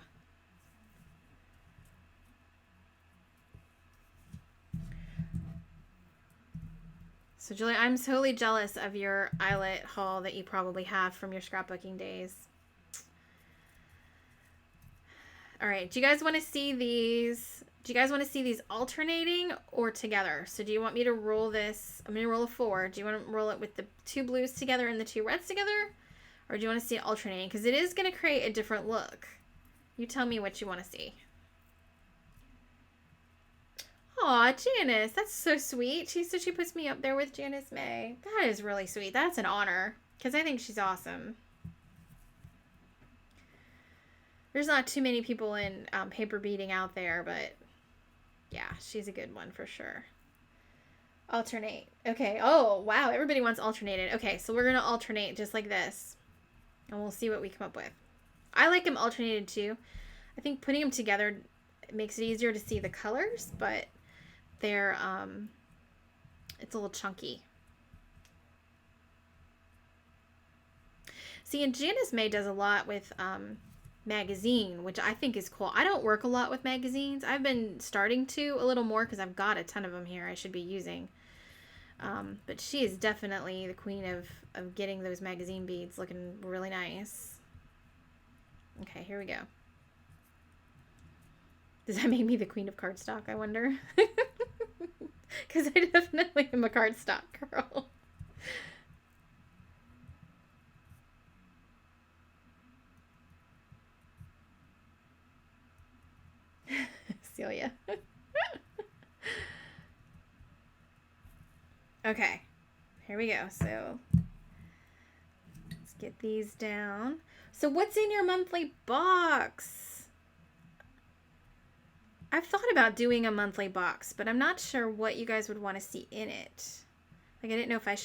So Julie, I'm totally jealous of your eyelet haul that you probably have from your scrapbooking days. All right, do you guys want to see these? Do you guys want to see these alternating or together? So do you want me to roll this? I'm going to roll a 4. Do you want to roll it with the 2 blues together and the 2 reds together? Or do you want to see it alternating? Because it is going to create a different look. You tell me what you want to see. Aw, Janice, that's so sweet. She said she puts me up there with Janice May. That is really sweet. That's an honor because I think she's awesome. There's not too many people in paper beading out there, but yeah, she's a good one for sure. Alternate. Okay. Oh, wow. Everybody wants alternated. Okay, so we're going to alternate just like this. And we'll see what we come up with. I like them alternated too. I think putting them together makes it easier to see the colors, but they're, it's a little chunky. See, and Janice May does a lot with, magazine, which I think is cool. I don't work a lot with magazines. I've been starting to a little more because I've got a ton of them here I should be using. But she is definitely the queen of getting those magazine beads looking really nice. Okay, here we go. Does that make me the queen of cardstock, I wonder? Because I definitely am a cardstock girl. Celia. Okay, here we go. So let's get these down. So what's in your monthly box? I've thought about doing a monthly box, but I'm not sure what you guys would want to see in it. Like, I didn't know if I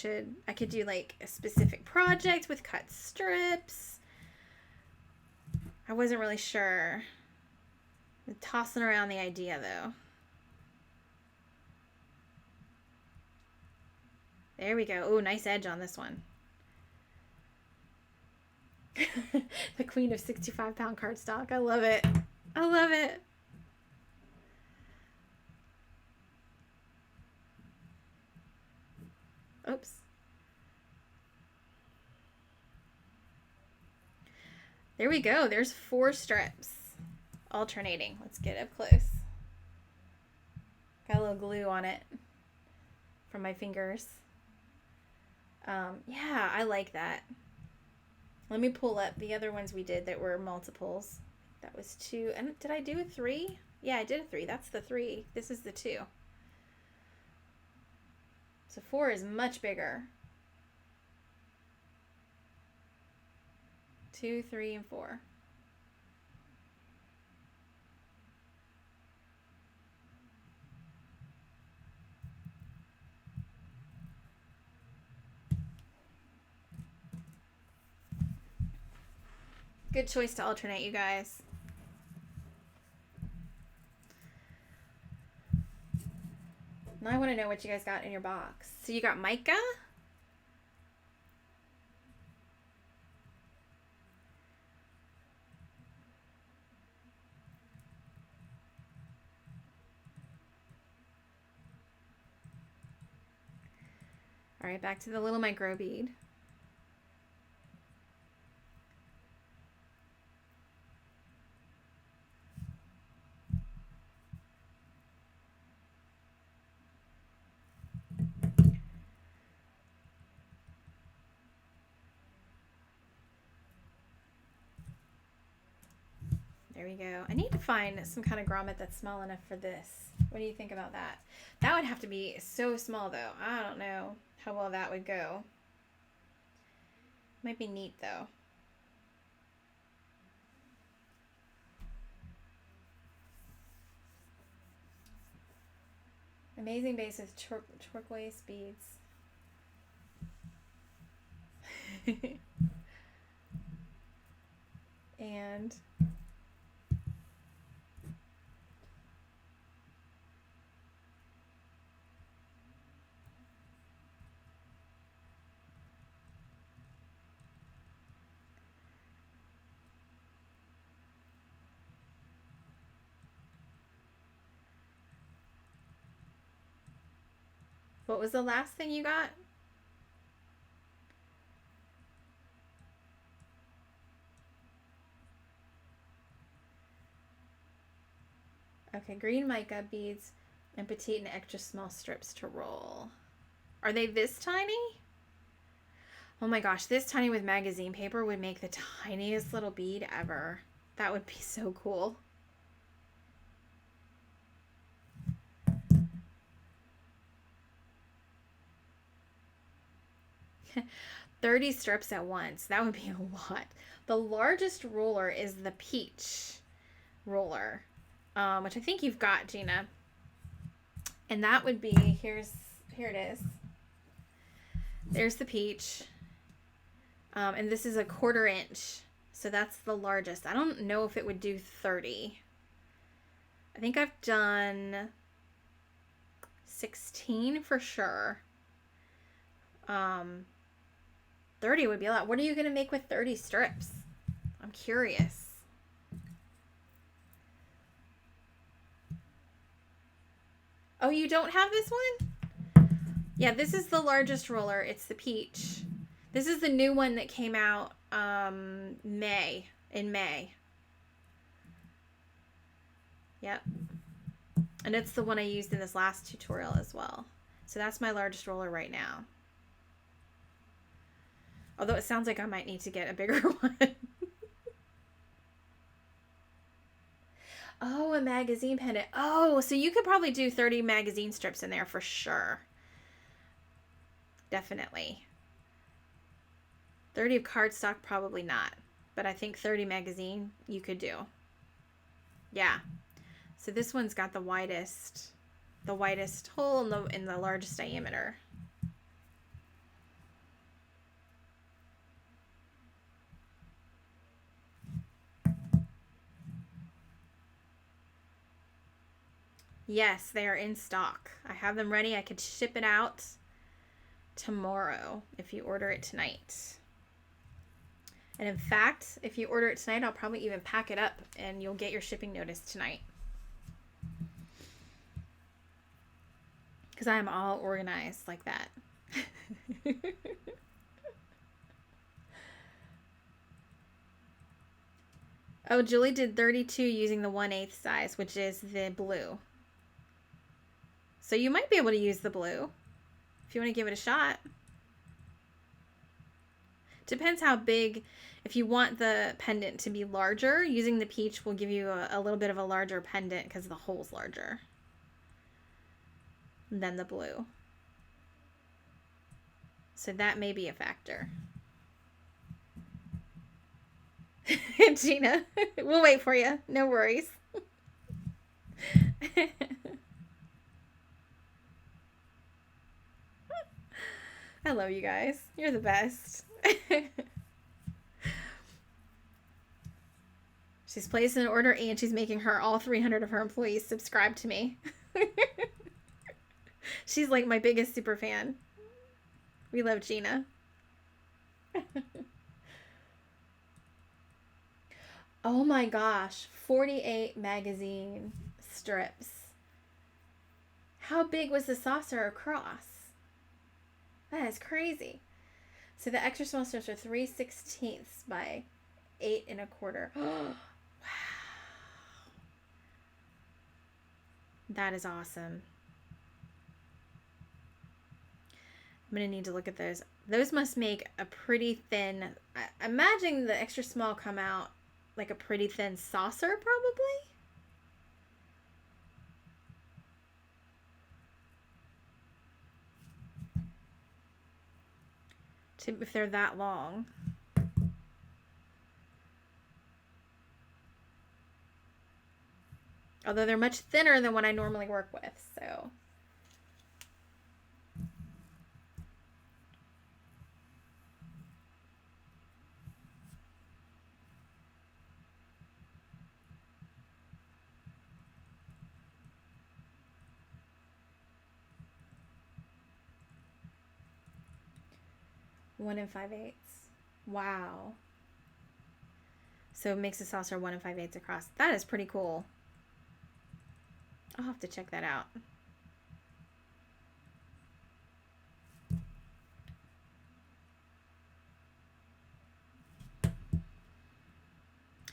could do like a specific project with cut strips. I wasn't really sure. I'm tossing around the idea though. There we go. Oh, nice edge on this one. The queen of 65-pound cardstock. I love it. I love it. Oops. There we go. There's 4 strips. Alternating. Let's get up close. Got a little glue on it from my fingers. Yeah, I like that. Let me pull up the other ones we did that were multiples. That was 2. And did I do a 3? Yeah, I did a 3. That's the 3. This is the 2. So 4 is much bigger. 2, 3, and 4. Good choice to alternate, you guys. Now I want to know what you guys got in your box. So you got mica? All right, back to the little micro bead. There we go. I need to find some kind of grommet that's small enough for this. What do you think about that? That would have to be so small though. I don't know how well that would go. Might be neat though. Amazing base with turquoise beads. And what was the last thing you got? Okay, green mica beads and petite and extra small strips to roll. Are they this tiny? Oh my gosh, this tiny with magazine paper would make the tiniest little bead ever. That would be so cool. "30 strips at once." That would be a lot. The largest roller is the peach roller, which I think you've got, Gina. And that would be, here it is. There's the peach. And this is a 1/4 inch. So that's the largest. I don't know if it would do 30. I think I've done 16 for sure. 30 would be a lot. What are you going to make with 30 strips? I'm curious. Oh, you don't have this one? Yeah, this is the largest roller. It's the peach. This is the new one that came out in May. Yep. And it's the one I used in this last tutorial as well. So that's my largest roller right now. Although it sounds like I might need to get a bigger one. Oh, a magazine pendant. Oh, so you could probably do 30 magazine strips in there for sure. Definitely. 30 of cardstock, probably not. But I think 30 magazine you could do. Yeah. So this one's got the widest hole in the largest diameter. Yes, they are in stock. I have them ready. I could ship it out tomorrow if you order it tonight. And in fact, if you order it tonight, I'll probably even pack it up and you'll get your shipping notice tonight. Because I am all organized like that. Oh, Julie did 32 using the 1/8 size, which is the blue. So you might be able to use the blue if you want to give it a shot. Depends how big. If you want the pendant to be larger, using the peach will give you a little bit of a larger pendant because the hole's larger than the blue. So that may be a factor. Gina, we'll wait for you. No worries. I love you guys. You're the best. She's placed an order and she's making all 300 of her employees subscribe to me. She's like my biggest super fan. We love Gina. Oh my gosh, 48 magazine strips. How big was the saucer across? That is crazy. So the extra small strips are 3/16 by 8 1/4. Wow. That is awesome. I'm going to need to look at those. Those must make a pretty thin, I imagine the extra small come out like a pretty thin saucer probably. If they're that long. Although they're much thinner than what I normally work with, so. One 5/8. Wow. So it makes the saucer 1 5/8 across. That is pretty cool. I'll have to check that out.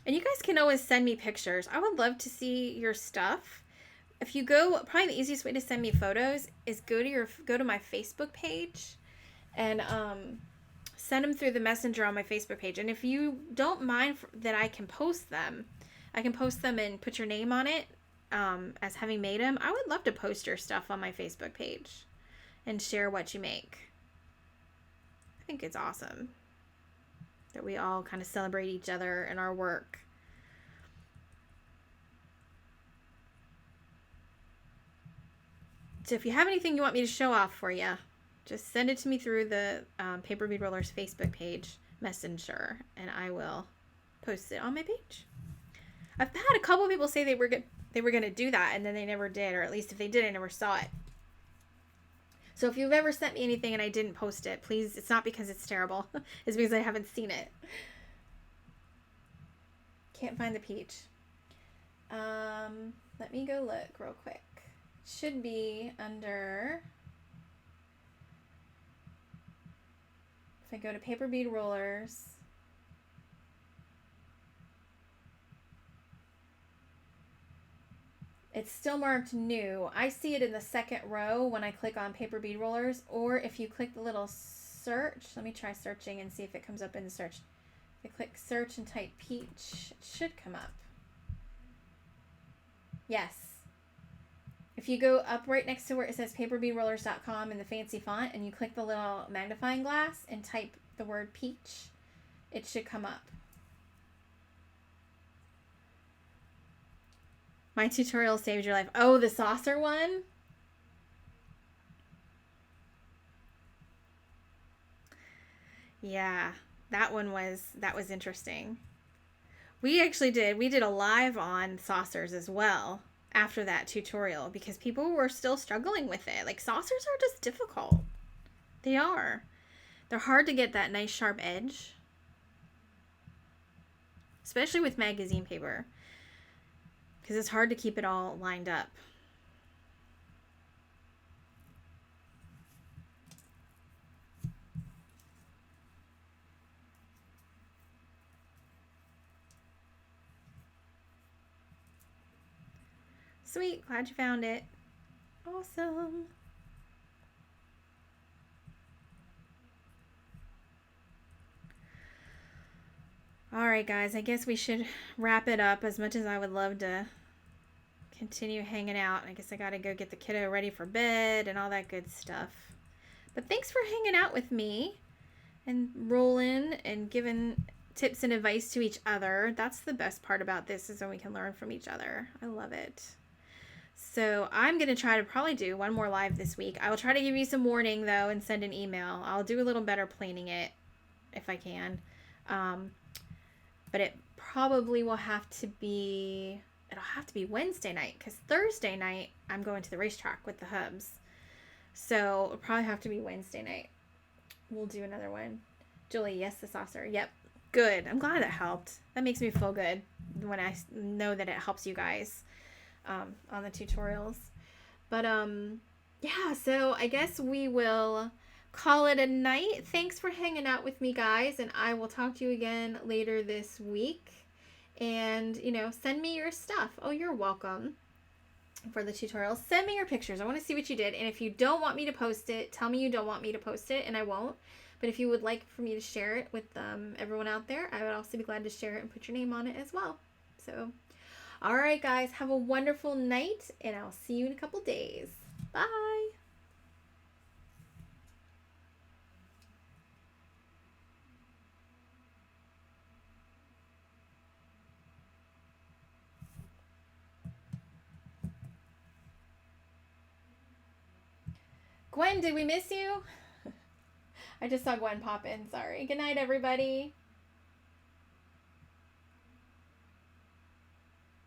And you guys can always send me pictures. I would love to see your stuff. If you go, probably the easiest way to send me photos is go to my Facebook page and send them through the messenger on my Facebook page. And if you don't mind that I can post them and put your name on it as having made them. I would love to post your stuff on my Facebook page and share what you make. I think it's awesome that we all kind of celebrate each other and our work. So if you have anything you want me to show off for you, just send it to me through the Paper Bead Rollers Facebook page messenger, and I will post it on my page. I've had a couple of people say they were going to do that, and then they never did, or at least if they did, I never saw it. So if you've ever sent me anything and I didn't post it, please, it's not because it's terrible. It's because I haven't seen it. Can't find the peach. Let me go look real quick. It should be under... If I go to Paper Bead Rollers, it's still marked new. I see it in the second row when I click on Paper Bead Rollers, or if you click the little search, let me try searching and see if it comes up in the search. If I click search and type peach, it should come up. Yes. If you go up right next to where it says paperbeadrollers.com in the fancy font and you click the little magnifying glass and type the word peach, it should come up. My tutorial saved your life. Oh, the saucer one? Yeah, that was interesting. We did a live on saucers as well after that tutorial because people were still struggling with it. Like, saucers are just difficult. They are. They're hard to get that nice sharp edge, especially with magazine paper, because it's hard to keep it all lined up. Sweet, glad you found it. Awesome. right, guys, I guess we should wrap it up. As much as I would love to continue hanging out, I guess I gotta go get the kiddo ready for bed and all that good stuff. But thanks for hanging out with me and rolling and giving tips and advice to each other. That's the best part about this, is when we can learn from each other. I love it. So I'm going to try to probably do one more live this week. I will try to give you some warning, though, and send an email. I'll do a little better planning it if I can. But it probably will have to be, it'll have to be Wednesday night, because Thursday night I'm going to the racetrack with the hubs. So it'll probably have to be Wednesday night. We'll do another one. Julie, yes, the saucer. Yep. Good. I'm glad that helped. That makes me feel good when I know that it helps you guys on the tutorials. But yeah, so I guess we will call it a night. Thanks for hanging out with me, guys, and I will talk to you again later this week. And, you know, send me your stuff. Oh, you're welcome for the tutorial. Send me your pictures. I want to see what you did. And if you don't want me to post it, tell me you don't want me to post it, and I won't. But if you would like for me to share it with everyone out there, I would also be glad to share it and put your name on it as well. So, all right, guys, have a wonderful night, and I'll see you in a couple days. Bye. Gwen, did we miss you? I just saw Gwen pop in. Sorry. Good night, everybody.